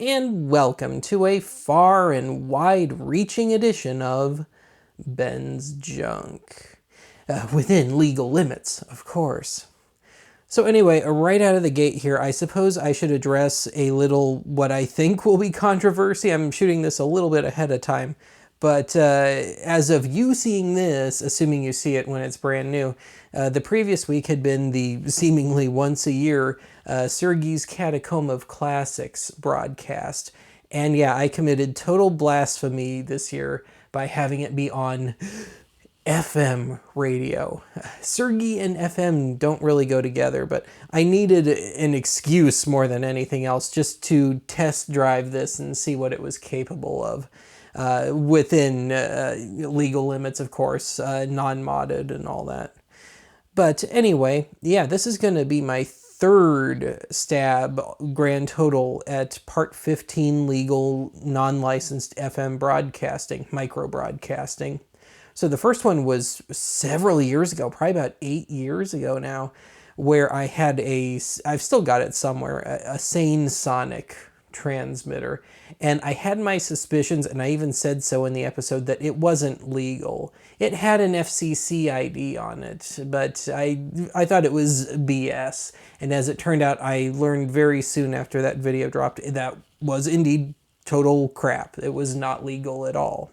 and welcome to a far and wide-reaching edition of Ben's Junk. Within legal limits, of course. So anyway, right out of the gate here, I suppose I should address a little what I think will be controversy. I'm shooting this a little bit ahead of time. But as of you seeing this, assuming you see it when it's brand new, the previous week had been the seemingly once a year Sergei's Catacomb of Classics broadcast. And yeah, I committed total blasphemy this year by having it be on FM radio. Sergei and FM don't really go together, but I needed an excuse more than anything else just to test drive this and see what it was capable of. Within legal limits, of course, non-modded and all that. But anyway, yeah, this is going to be my third stab grand total at Part 15 legal non-licensed FM broadcasting, microbroadcasting. So the first one was several years ago, probably about 8 years ago now, where I had I've still got it somewhere, a Sane Sonic transmitter. And I had my suspicions, and I even said so in the episode, that it wasn't legal. It had an FCC ID on it, but I thought it was BS. And as it turned out, I learned very soon after that video dropped that was indeed total crap. It was not legal at all.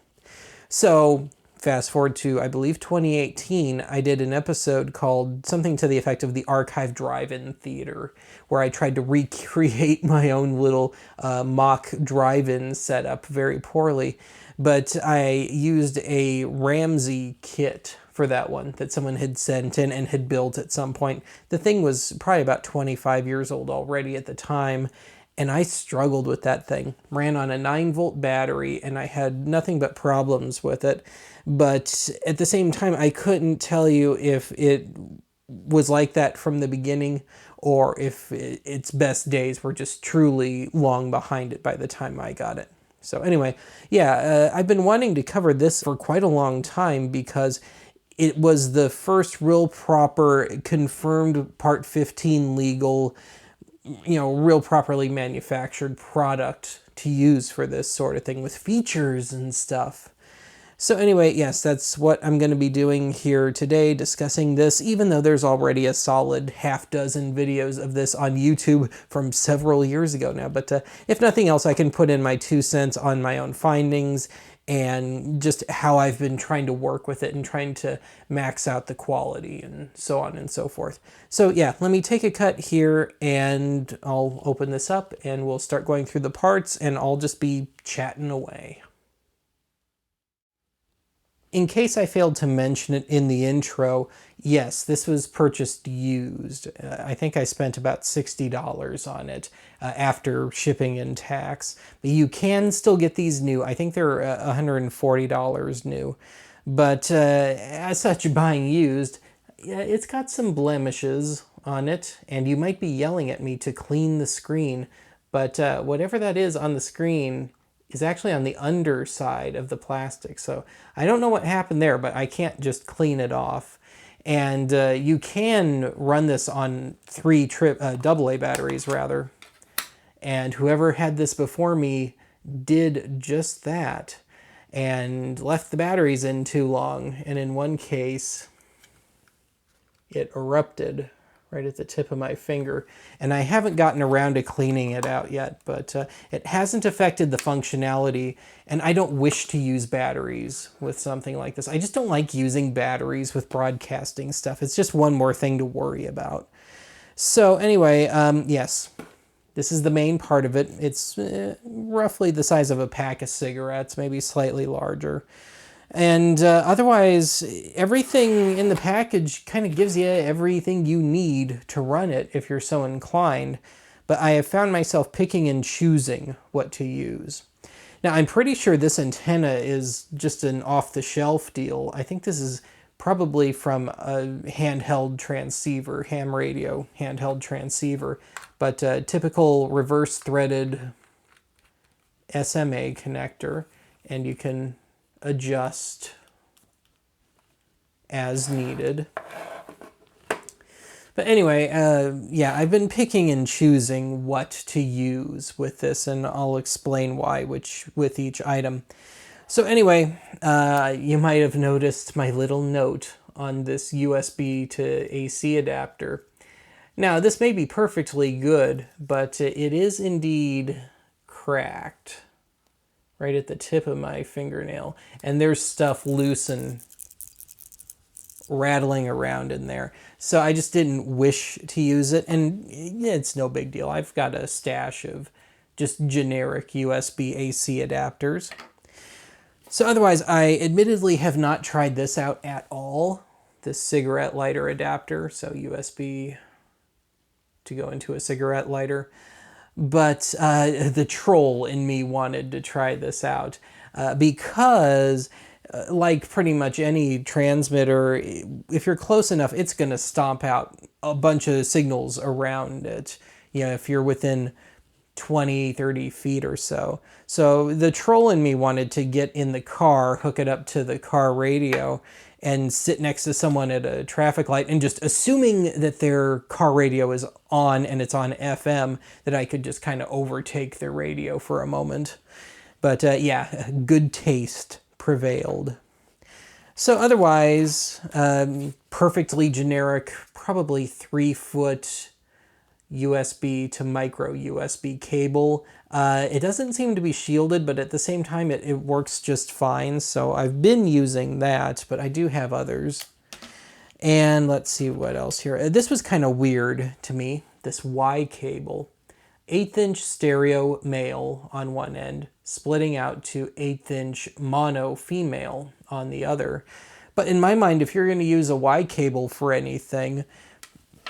So fast forward to, I believe, 2018, I did an episode called something to the effect of the Archive Drive-In Theater, where I tried to recreate my own little mock drive-in setup very poorly. But I used a Ramsey kit for that one that someone had sent in and had built at some point. The thing was probably about 25 years old already at the time, and I struggled with that thing. Ran on a 9-volt battery, and I had nothing but problems with it. But at the same time, I couldn't tell you if it was like that from the beginning or if its best days were just truly long behind it by the time I got it. So anyway, yeah, I've been wanting to cover this for quite a long time because it was the first real proper confirmed Part 15 legal, real properly manufactured product to use for this sort of thing with features and stuff. So anyway, yes, that's what I'm going to be doing here today, discussing this, even though there's already a solid half-dozen videos of this on YouTube from several years ago now. But if nothing else, I can put in my 2 cents on my own findings and just how I've been trying to work with it and trying to max out the quality and so on and so forth. So yeah, let me take a cut here and I'll open this up and we'll start going through the parts and I'll just be chatting away. In case I failed to mention it in the intro, yes, this was purchased used. I think I spent about $60 on it after shipping and tax. But you can still get these new. I think they're $140 new. But as such, buying used, it's got some blemishes on it, and you might be yelling at me to clean the screen. But whatever that is on the screen is actually on the underside of the plastic. So I don't know what happened there, but I can't just clean it off. And you can run this on 3 AA batteries rather. And whoever had this before me did just that and left the batteries in too long. And in one case, it erupted right at the tip of my finger. And I haven't gotten around to cleaning it out yet, but it hasn't affected the functionality, and I don't wish to use batteries with something like this. I just don't like using batteries with broadcasting stuff. It's just one more thing to worry about. So anyway, yes, this is the main part of it. It's roughly the size of a pack of cigarettes, maybe slightly larger. And otherwise, everything in the package kind of gives you everything you need to run it if you're so inclined. But I have found myself picking and choosing what to use. Now, I'm pretty sure this antenna is just an off-the-shelf deal. I think this is probably from a handheld transceiver, ham radio handheld transceiver. But typical reverse-threaded SMA connector. And you can adjust as needed. But anyway, yeah, I've been picking and choosing what to use with this, and I'll explain why with each item. So anyway, you might have noticed my little note on this USB to AC adapter. Now, this may be perfectly good, but it is indeed cracked right at the tip of my fingernail, and there's stuff loose and rattling around in there. So I just didn't wish to use it, and it's no big deal. I've got a stash of just generic USB AC adapters. So otherwise, I admittedly have not tried this out at all, this cigarette lighter adapter, so USB to go into a cigarette lighter. But the troll in me wanted to try this out because like pretty much any transmitter, if you're close enough, it's going to stomp out a bunch of signals around it. You know, if you're within 20, 30 feet or so. So the troll in me wanted to get in the car, hook it up to the car radio, and sit next to someone at a traffic light, and just assuming that their car radio is on and it's on FM, that I could just kind of overtake their radio for a moment. But yeah, good taste prevailed. So otherwise, perfectly generic, probably 3-foot USB to micro USB cable. It doesn't seem to be shielded, but at the same time it works just fine. So I've been using that, but I do have others. And let's see what else here. This was kind of weird to me, this Y cable. 1/8-inch stereo male on one end, splitting out to 1/8-inch mono female on the other. But in my mind, if you're going to use a Y cable for anything,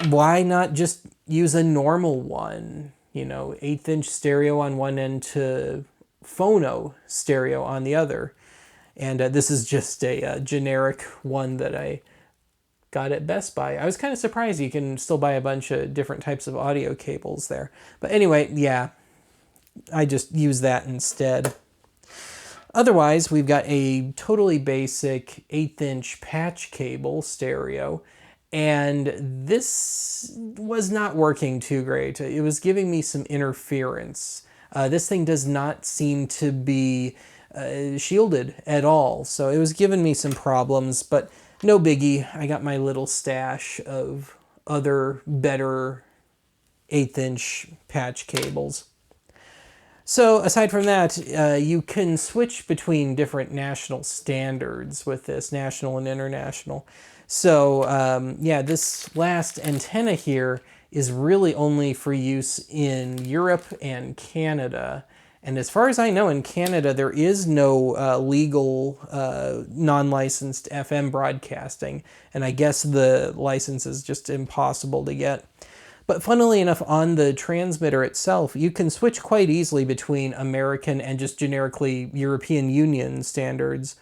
why not just use a normal one? You know, 1/8-inch stereo on one end to phono stereo on the other. And this is just a generic one that I got at Best Buy. I was kind of surprised you can still buy a bunch of different types of audio cables there. But anyway, yeah, I just use that instead. Otherwise, we've got a totally basic 1/8-inch patch cable stereo. And this was not working too great. It was giving me some interference. This thing does not seem to be shielded at all. So it was giving me some problems, but no biggie. I got my little stash of other better 1/8-inch patch cables. So aside from that, you can switch between different national standards with this, national and international. So yeah, this last antenna here is really only for use in Europe and Canada. And as far as I know, in Canada, there is no legal non-licensed FM broadcasting. And I guess the license is just impossible to get. But funnily enough, on the transmitter itself, you can switch quite easily between American and just generically European Union standards.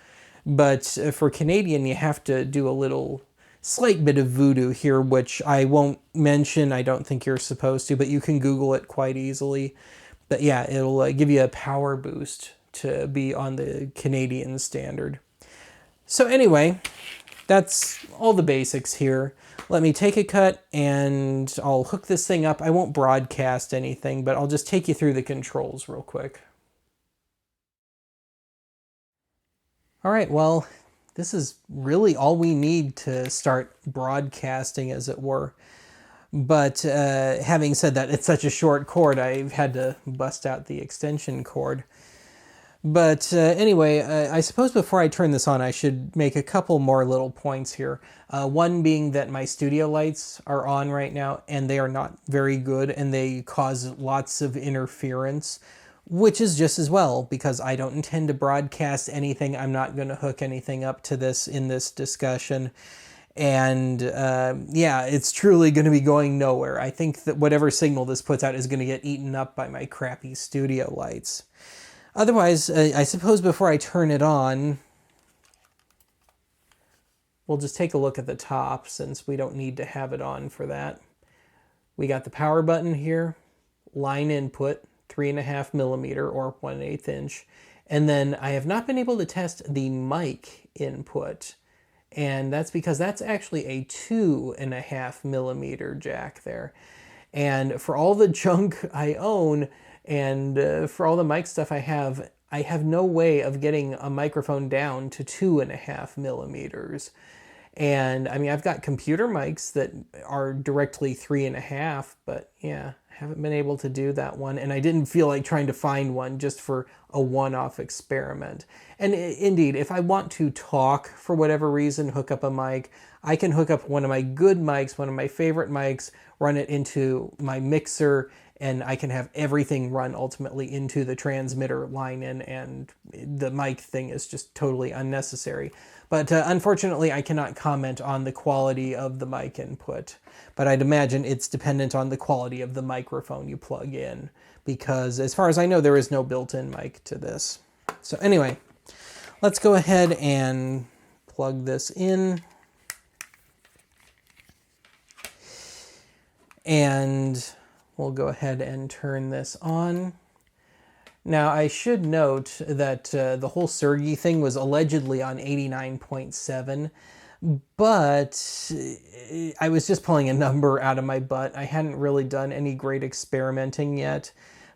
But for Canadian, you have to do a little slight bit of voodoo here, which I won't mention. I don't think you're supposed to, but you can Google it quite easily. But yeah, it'll give you a power boost to be on the Canadian standard. So anyway, that's all the basics here. Let me take a cut and I'll hook this thing up. I won't broadcast anything, but I'll just take you through the controls real quick. All right, well, this is really all we need to start broadcasting, as it were. But having said that, it's such a short cord, I've had to bust out the extension cord. But anyway, I suppose before I turn this on, I should make a couple more little points here. One being that my studio lights are on right now, and they are not very good, and they cause lots of interference, which is just as well, because I don't intend to broadcast anything. I'm not going to hook anything up to this in this discussion. And yeah, it's truly going to be going nowhere. I think that whatever signal this puts out is going to get eaten up by my crappy studio lights. Otherwise, I suppose before I turn it on, we'll just take a look at the top, since we don't need to have it on for that. We got the power button here, line input, 3.5 millimeter or 1/8 inch. And then I have not been able to test the mic input. And that's because that's actually a 2.5 millimeter jack there. And for all the junk I own and for all the mic stuff I have no way of getting a microphone down to 2.5 millimeters. And I mean, I've got computer mics that are directly 3.5, but yeah, haven't been able to do that one. And I didn't feel like trying to find one just for a one-off experiment. And indeed, if I want to talk for whatever reason, hook up a mic, I can hook up one of my good mics, one of my favorite mics, run it into my mixer, and I can have everything run ultimately into the transmitter line in, and the mic thing is just totally unnecessary. But unfortunately, I cannot comment on the quality of the mic input. But I'd imagine it's dependent on the quality of the microphone you plug in, because as far as I know, there is no built-in mic to this. So anyway, let's go ahead and plug this in. And we'll go ahead and turn this on. Now, I should note that the whole Sergey thing was allegedly on 89.7, but I was just pulling a number out of my butt. I hadn't really done any great experimenting yet,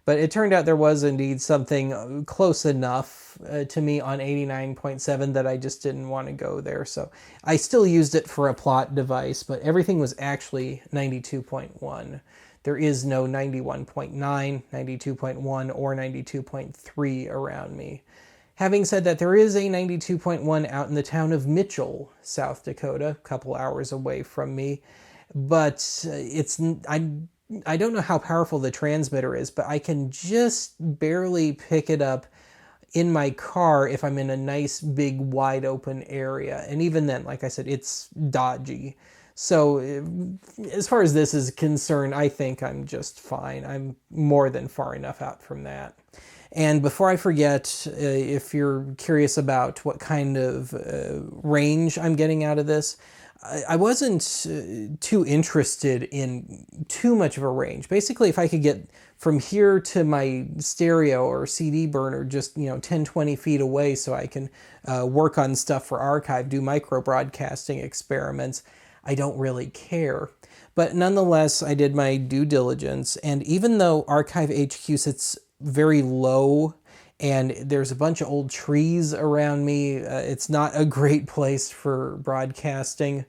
but it turned out there was indeed something close enough to me on 89.7 that I just didn't want to go there. So I still used it for a plot device, but everything was actually 92.1. There is no 91.9, 92.1, or 92.3 around me. Having said that, there is a 92.1 out in the town of Mitchell, South Dakota, a couple hours away from me. But I don't know how powerful the transmitter is, but I can just barely pick it up in my car if I'm in a nice, big, wide open area. And even then, like I said, it's dodgy. So as far as this is concerned, I think I'm just fine. I'm more than far enough out from that. And before I forget, if you're curious about what kind of range I'm getting out of this, I wasn't too interested in too much of a range. Basically, if I could get from here to my stereo or CD burner just 10, 20 feet away so I can work on stuff for archive, do microbroadcasting experiments, I don't really care. But nonetheless, I did my due diligence, and even though Archive HQ sits very low and there's a bunch of old trees around me, it's not a great place for broadcasting,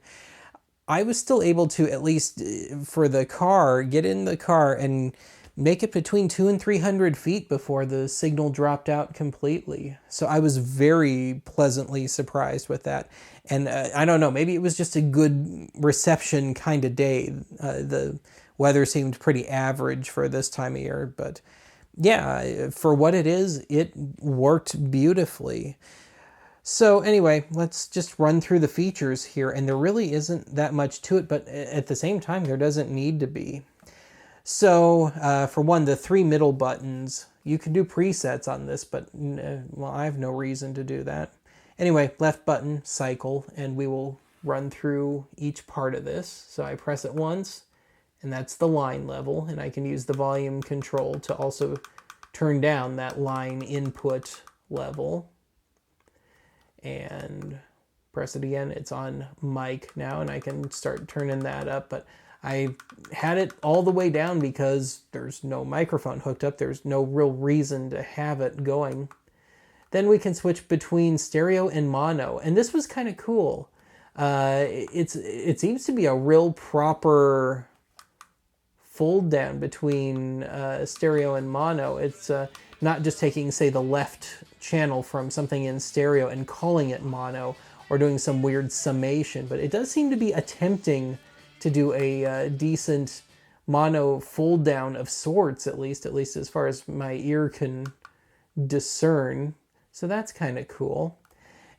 I was still able to, at least for the car, get in the car and make it between 200 and 300 feet before the signal dropped out completely. So I was very pleasantly surprised with that. And I don't know, maybe it was just a good reception kind of day. The weather seemed pretty average for this time of year, but yeah, for what it is, it worked beautifully. So anyway, let's just run through the features here, and there really isn't that much to it, but at the same time, there doesn't need to be. So for one, the 3 middle buttons, you can do presets on this, but well, I have no reason to do that. Anyway, left button, cycle, and we will run through each part of this. So I press it once, and that's the line level, and I can use the volume control to also turn down that line input level. And press it again, it's on mic now, and I can start turning that up, but I had it all the way down because there's no microphone hooked up. There's no real reason to have it going. Then we can switch between stereo and mono, and this was kind of cool. It seems to be a real proper fold down between stereo and mono. It's not just taking, say, the left channel from something in stereo and calling it mono or doing some weird summation, but it does seem to be attempting to do a decent mono fold down of sorts, at least as far as my ear can discern. So that's kind of cool.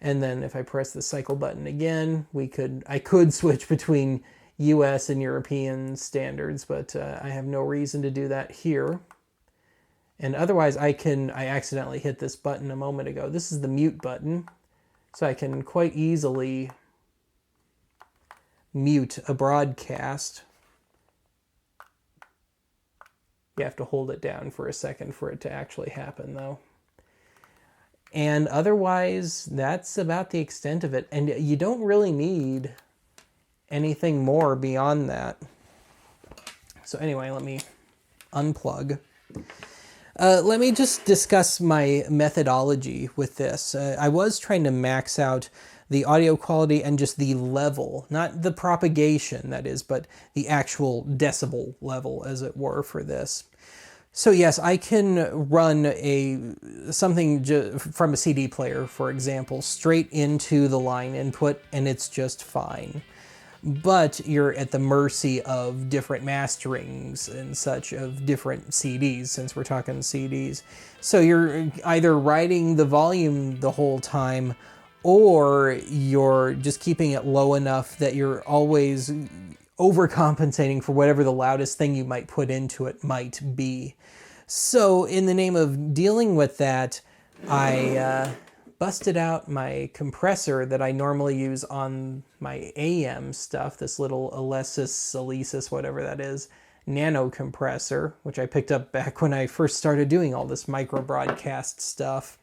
And then if I press the cycle button again, I could switch between US and European standards, but I have no reason to do that here. And otherwise I accidentally hit this button a moment ago. This is the mute button. So I can quite easily mute a broadcast. You have to hold it down for a second for it to actually happen, though. And otherwise, that's about the extent of it. And you don't really need anything more beyond that. So anyway, let me unplug. Let me just discuss my methodology with this. I was trying to max out the audio quality and just the level, not the propagation, that is, but the actual decibel level, as it were, for this. So yes, I can run something from a CD player, for example, straight into the line input, and it's just fine. But you're at the mercy of different masterings and such of different CDs, since we're talking CDs. So you're either riding the volume the whole time, or you're just keeping it low enough that you're always overcompensating for whatever the loudest thing you might put into it might be. So in the name of dealing with that, I busted out my compressor that I normally use on my AM stuff, this little Alesis, whatever that is, nano compressor, which I picked up back when I first started doing all this microbroadcast stuff.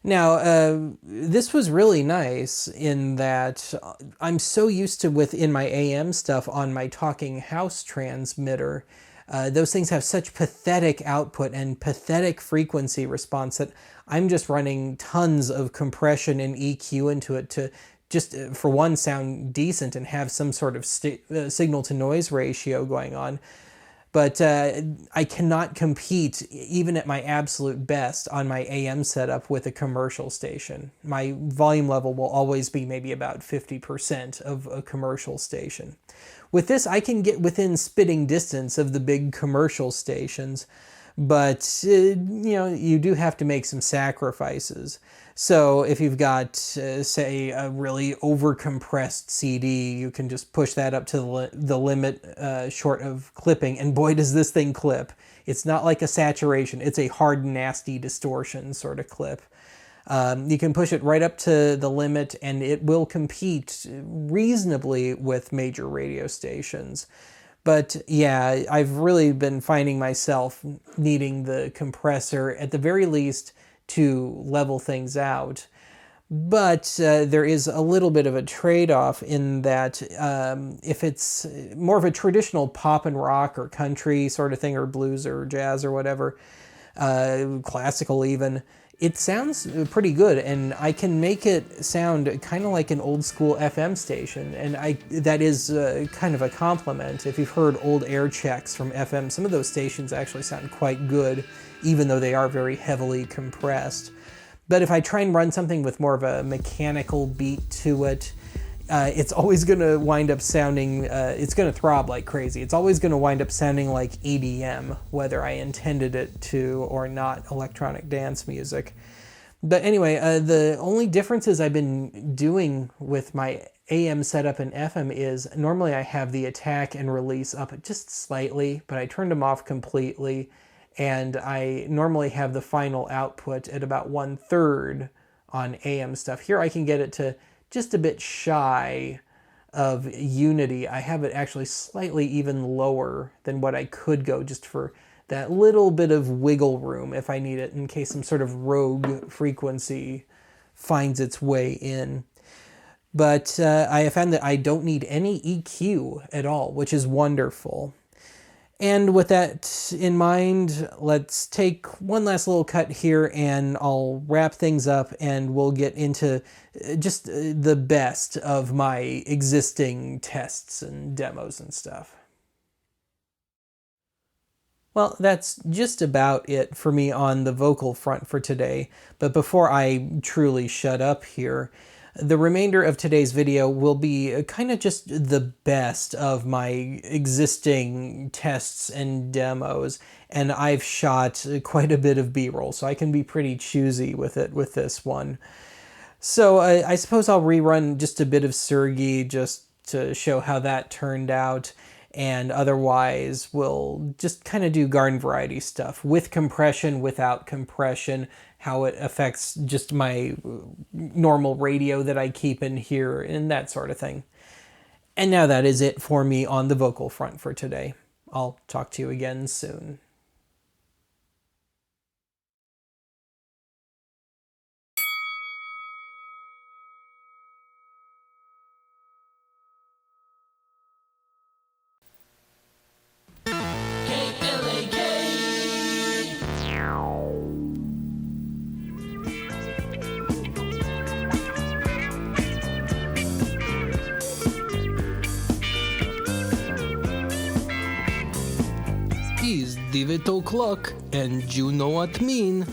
Now, this was really nice in that I'm so used to within my AM stuff on my talking house transmitter. Those things have such pathetic output and pathetic frequency response that I'm just running tons of compression and EQ into it to just, for one, sound decent and have some sort of signal to noise ratio going on. But I cannot compete, even at my absolute best, on my AM setup with a commercial station. My volume level will always be maybe about 50% of a commercial station. With this, I can get within spitting distance of the big commercial stations, but you do have to make some sacrifices. So if you've got, say, a really overcompressed CD, you can just push that up to the limit short of clipping, and boy, does this thing clip. It's not like a saturation, it's a hard, nasty distortion sort of clip. You can push it right up to the limit, and it will compete reasonably with major radio stations. But yeah, I've really been finding myself needing the compressor, at the very least, to level things out. But there is a little bit of a trade-off in that if it's more of a traditional pop and rock or country sort of thing, or blues or jazz or whatever, classical even, it sounds pretty good, and I can make it sound kind of like an old school FM station, and that is kind of a compliment. If you've heard old air checks from FM, some of those stations actually sound quite good, even though they are very heavily compressed. But if I try and run something with more of a mechanical beat to it, it's always going to wind up sounding, it's going to throb like crazy. It's always going to wind up sounding like EDM, whether I intended it to or not, electronic dance music. But anyway, the only differences I've been doing with my AM setup and FM is normally I have the attack and release up just slightly, but I turned them off completely. And I normally have the final output at about 1/3 on AM stuff. Here I can get it to just a bit shy of unity. I have it actually slightly even lower than what I could go, just for that little bit of wiggle room if I need it, in case some sort of rogue frequency finds its way in. But I have found that I don't need any EQ at all, which is wonderful. And with that in mind, let's take one last little cut here, and I'll wrap things up, and we'll get into just the best of my existing tests and demos and stuff. Well, that's just about it for me on the vocal front for today. But before I truly shut up here, the remainder of today's video will be kind of just the best of my existing tests and demos, and I've shot quite a bit of B-roll, so I can be pretty choosy with it with this one. So I suppose I'll rerun just a bit of Sergey just to show how that turned out, and otherwise we'll just kind of do garden variety stuff with compression, without compression, how it affects just my normal radio that I keep in here, and that sort of thing. And now that is it for me on the vocal front for today. I'll talk to you again soon. 8 o'clock, and you know what I mean.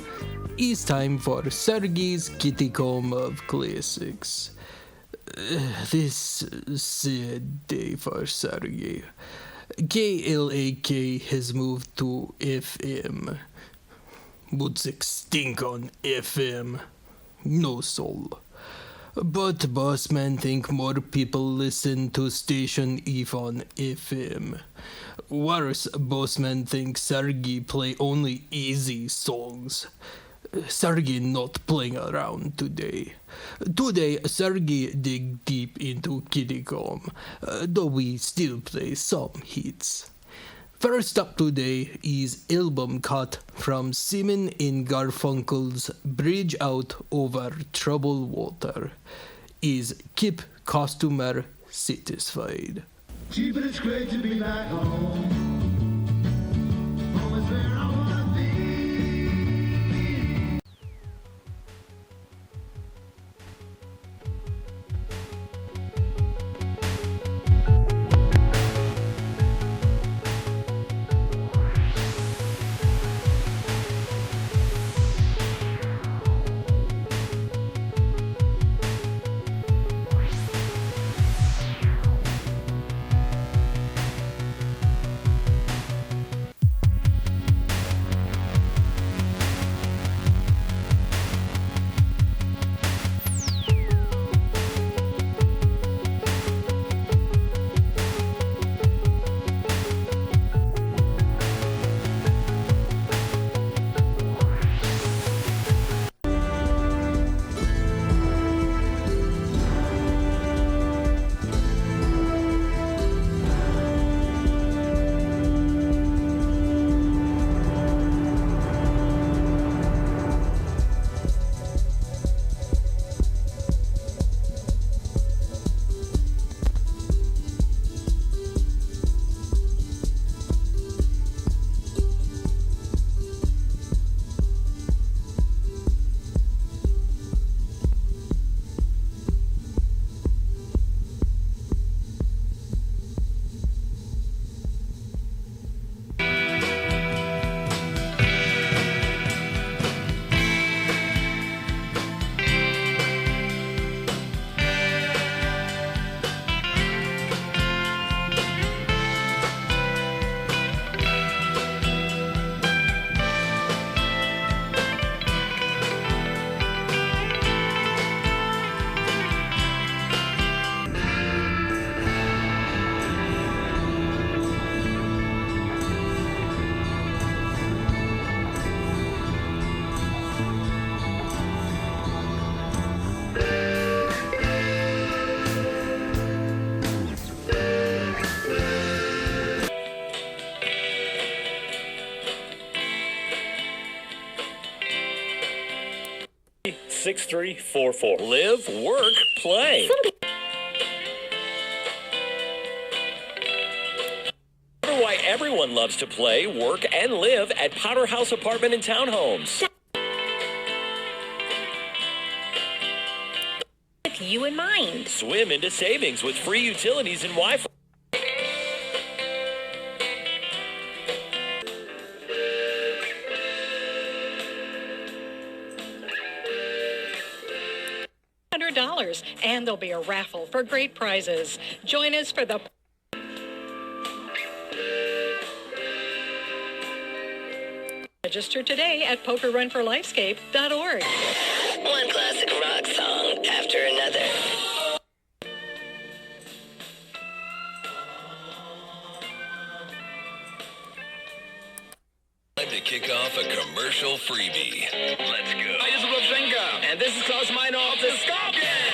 It's time for Sergey's Kitty Comb of Classics. This sad day for Sergey. KLAK has moved to FM. But they stink on FM. No soul. But bossmen think more people listen to station if on FM. Worse, bossmen think Sergey play only easy songs. Sergey not playing around today. Today, Sergey dig deep into Kitty Comb, though we still play some hits. First up today is album cut from Simon and Garfunkel's Bridge Out Over Troubled Water. Is Kip Customer satisfied? Gee, but it's great to be back home. Home is where I wanna be. $6344. Live, work, play. Why everyone loves to play, work, and live at Powder House Apartment and Townhomes. With you in mind. Swim into savings with free utilities and Wi-Fi. $100, and there'll be a raffle for great prizes. Join us for the register today at pokerrunforlifescape.org. One classic rock song after another. Time to kick off a commercial freebie. Let's go. Hi, this is Ravenga, and this is Klaus Meinhoff, the Scorpion.